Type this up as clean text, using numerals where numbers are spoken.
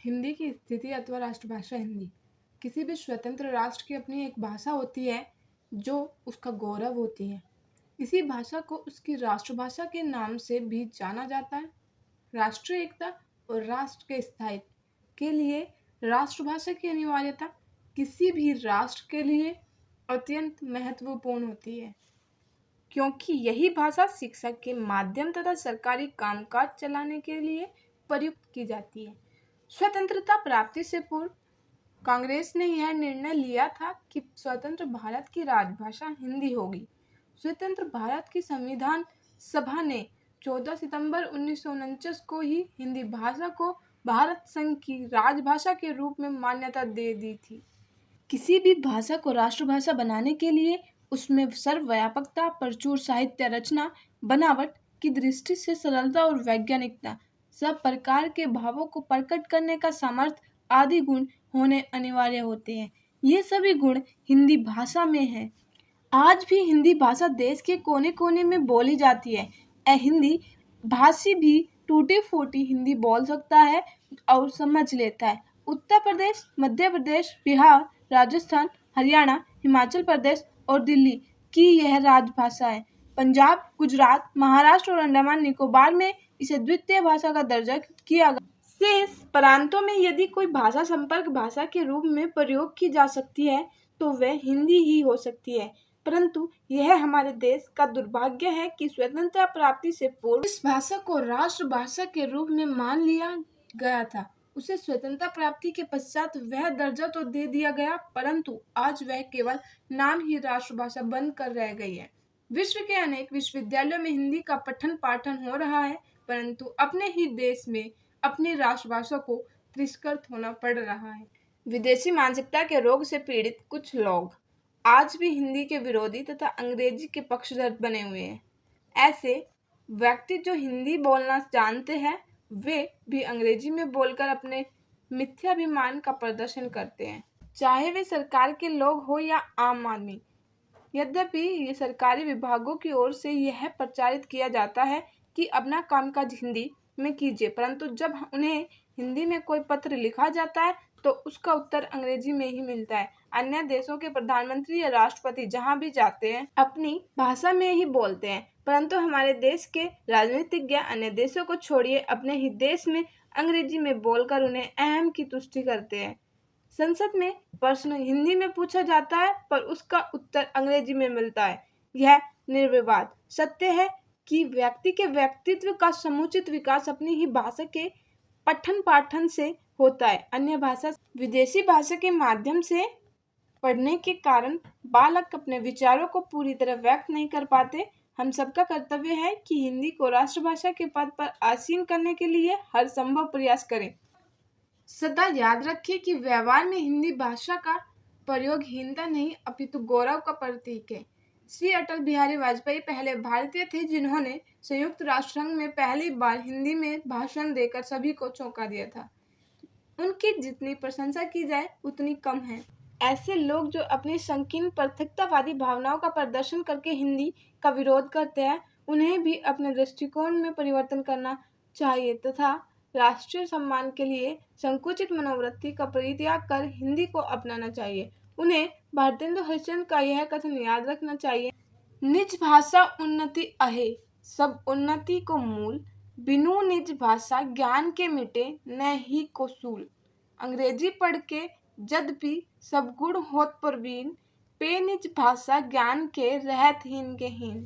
हिंदी की स्थिति अथवा राष्ट्रभाषा हिंदी। किसी भी स्वतंत्र राष्ट्र की अपनी एक भाषा होती है जो उसका गौरव होती है। इसी भाषा को उसकी राष्ट्रभाषा के नाम से भी जाना जाता है। राष्ट्रीय एकता और राष्ट्र के स्थायित्व के लिए राष्ट्रभाषा की अनिवार्यता किसी भी राष्ट्र के लिए अत्यंत महत्वपूर्ण होती है, क्योंकि यही भाषा शिक्षा के माध्यम तथा सरकारी कामकाज चलाने के लिए प्रयुक्त की जाती है। स्वतंत्रता प्राप्ति से पूर्व कांग्रेस ने यह निर्णय लिया था कि स्वतंत्र भारत की राजभाषा हिंदी होगी। स्वतंत्र भारत की संविधान सभा ने 14 सितंबर 1949 को ही हिंदी भाषा को भारत संघ की राजभाषा के रूप में मान्यता दे दी थी। किसी भी भाषा को राष्ट्रभाषा बनाने के लिए उसमें सर्वव्यापकता, प्रचुर साहित्य रचना, बनावट की दृष्टि से सरलता और वैज्ञानिकता, सब प्रकार के भावों को प्रकट करने का सामर्थ्य आदि गुण होने अनिवार्य होते हैं। ये सभी गुण हिंदी भाषा में हैं। आज भी हिंदी भाषा देश के कोने कोने में बोली जाती है। हिंदी भाषी भी टूटी फूटी हिंदी बोल सकता है और समझ लेता है। उत्तर प्रदेश, मध्य प्रदेश, बिहार, राजस्थान, हरियाणा, हिमाचल प्रदेश और दिल्ली की यह राजभाषा है। पंजाब, गुजरात, महाराष्ट्र और अंडमान निकोबार में इसे द्वितीय भाषा का दर्जा किया गया। शेष प्रांतों में यदि कोई भाषा संपर्क भाषा के रूप में प्रयोग की जा सकती है तो वह हिंदी ही हो सकती है। परंतु यह हमारे देश का दुर्भाग्य है कि स्वतंत्रता प्राप्ति से पूर्व इस भाषा को राष्ट्रभाषा के रूप में मान लिया गया था। उसे स्वतंत्रता प्राप्ति के पश्चात वह दर्जा तो दे दिया गया, परंतु आज वह केवल नाम ही राष्ट्रभाषा बनकर रह गई है। विश्व के अनेक विश्वविद्यालयों में हिंदी का पठन पाठन हो रहा है, परंतु अपने ही देश में अपनी राष्ट्रभाषा को तिरस्कृत होना पड़ रहा है। विदेशी मानसिकता के रोग से पीड़ित कुछ लोग आज भी हिंदी के विरोधी तथा अंग्रेजी के पक्षधर बने हुए हैं। ऐसे व्यक्ति जो हिंदी बोलना जानते हैं वे भी अंग्रेजी में बोलकर अपने मिथ्याभिमान का प्रदर्शन करते हैं, चाहे वे सरकार के लोग हो या आम आदमी। यद्यपि ये सरकारी विभागों की ओर से यह प्रचारित किया जाता है कि अपना कामकाज हिंदी में कीजिए, परंतु जब उन्हें हिंदी में कोई पत्र लिखा जाता है तो उसका उत्तर अंग्रेजी में ही मिलता है। अन्य देशों के प्रधानमंत्री या राष्ट्रपति जहां भी जाते हैं अपनी भाषा में ही बोलते हैं, परंतु हमारे देश के राजनीतिज्ञ अन्य देशों को छोड़िए अपने ही देश में अंग्रेजी में बोलकर उन्हें अहम की तुष्टि करते हैं। संसद में प्रश्न हिंदी में पूछा जाता है पर उसका उत्तर अंग्रेजी में मिलता है। यह निर्विवाद सत्य है कि व्यक्ति के व्यक्तित्व का समुचित विकास अपनी ही भाषा के पठन पाठन से होता है। अन्य भाषा विदेशी भाषा के माध्यम से पढ़ने के कारण बालक अपने विचारों को पूरी तरह व्यक्त नहीं कर पाते। हम सबका कर्तव्य है कि हिंदी को राष्ट्रभाषा के पद पर आसीन करने के लिए हर संभव प्रयास करें। सदा याद रखें कि व्यवहार में हिंदी भाषा का प्रयोग हीनता नहीं अपितु गौरव का प्रतीक है। श्री अटल बिहारी वाजपेयी पहले भारतीय थे जिन्होंने संयुक्त राष्ट्र संघ में पहली बार हिंदी में भाषण देकर सभी को चौंका दिया था। उनकी जितनी प्रशंसा की जाए उतनी कम है। ऐसे लोग जो अपनी संकीर्ण पृथकतावादी भावनाओं का प्रदर्शन करके हिंदी का विरोध करते हैं उन्हें भी अपने दृष्टिकोण में परिवर्तन करना चाहिए तथा राष्ट्रीय सम्मान के लिए संकुचित मनोवृत्ति का परित्याग कर हिंदी को अपनाना चाहिए। उन्हें भारतेंदु हरिश्चंद्र का यह कथन याद रखना चाहिए, निज भाषा उन्नति अहे सब उन्नति को मूल, बिनु निज भाषा ज्ञान के मिटे न ही को सूल। अंग्रेजी पढ़ के यद्यपि सब गुण होत प्रवीण, पे निज भाषा ज्ञान के रहत हीन के हीन।